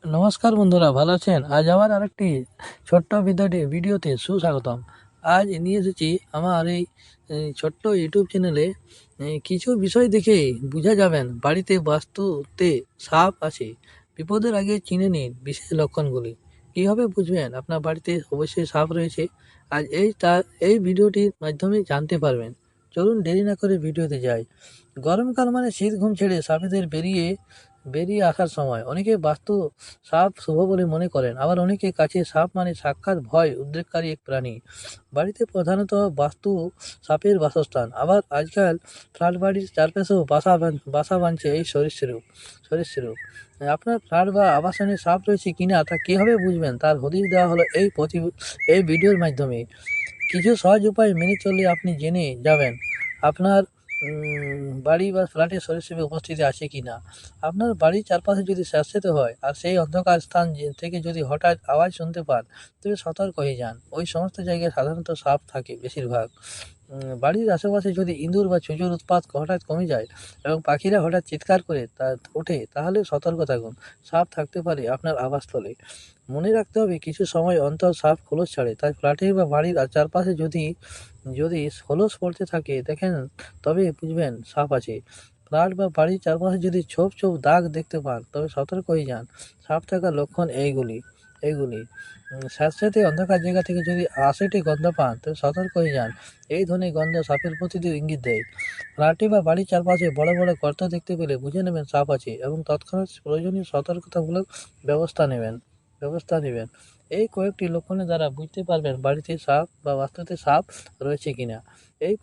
নমস্কার বন্ধুরা, ভালো আছেন? আজ আবার আরেকটি ছোট্ট ভিডিওতে সুস্বাগতম। আজ নিয়ে এসেছি আমার এই ছোট্ট ইউটিউব চ্যানেলে কিছু বিষয় দেখে বুঝা যাবেন বাড়িতে বাস্তুতে সাপ আছে। বিপদের আগে চিনে নিন বিশেষ লক্ষণগুলি। কীভাবে বুঝবেন আপনার বাড়িতে অবশ্যই সাপ রয়েছে, আজ এই ভিডিওটির মাধ্যমে জানতে পারবেন। চলুন দেরি না করে ভিডিওতে যাই। গরমকাল মানে শীত ঘুম ছেড়ে সাপেদের বেরিয়ে বেরিয়ে আসার সময়। অনেকে বাস্তু সাপ শুভ বলে মনে করেন, আবার অনেকে কাছে সাপ মানে সাক্ষাৎ ভয় উদ্রেককারী এক প্রাণী। বাড়িতে প্রধানত বাস্তু সাপের বাসস্থান, আবার আজকাল ফ্ল্যাট বাড়ির চারপাশেও বাসা বাঁধছে এই সরীসৃপ। আপনার ফ্ল্যাট বা আবাসনে সাপ রয়েছে কিনা তা কীভাবে বুঝবেন, তার হদিশ দেওয়া হলো এই ভিডিওর মাধ্যমে। কিছু সহজ উপায় মেনে চললে আপনি জেনে যাবেন আপনার বাড়ি বা ফ্ল্যাটে সরীসৃপের উপস্থিতি আছে কি না। আপনার বাড়ির চারপাশে যদি স্যাঁতসেঁতে হয় আর সেই অন্ধকার স্থান থেকে যদি হঠাৎ আওয়াজ শুনতে পান, তবে সতর্ক হয়ে যান। ওই সমস্ত জায়গায় সাধারণত সাপ থাকে বেশিরভাগ। বাড়ির আশেপাশে যদি ইঁদুর বা ছুঁচোর উৎপাত হঠাৎ কমে যায় এবং পাখিরা হঠাৎ চিৎকার করে ওঠে, তাহলে সতর্ক থাকুন, সাপ থাকতে পারে আপনার আবাসস্থলে। মনে রাখতে হবে কিছু সময় অন্তর সাপ খোলস ছাড়ে, তাই ফ্ল্যাটে বা বাড়ির চারপাশে যদি যদি খোলস পড়তে থাকে দেখেন, তবে বুঝবেন সাপ আছে। ফ্ল্যাট বা বাড়ির চারপাশে যদি ছোপ ছোপ দাগ দেখতে পান, তবে সতর্ক হয়ে যান, সাপ থাকার লক্ষণ এইগুলি। স্যাঁতস্যাঁতে অন্ধকার জায়গা থেকে যদি আশেটে গন্ধ পান, তবে সতর্ক হয়ে যান, এই ধরনের গন্ধ সাপের প্রতিদিন ইঙ্গিত দেয়। ফ্ল্যাটে বা বাড়ির চারপাশে বড় বড় গর্ত দেখতে পেলে বুঝে নেবেন সাপ আছে এবং তৎক্ষণাৎ প্রয়োজনীয় সতর্কতামূলক ব্যবস্থা নেবেন। এই কয়েকটি লক্ষণের দ্বারা বুঝতে পারবেন বাড়িতে সাপ বা বাস্তুতে সাপ রয়েছে কিনা। এই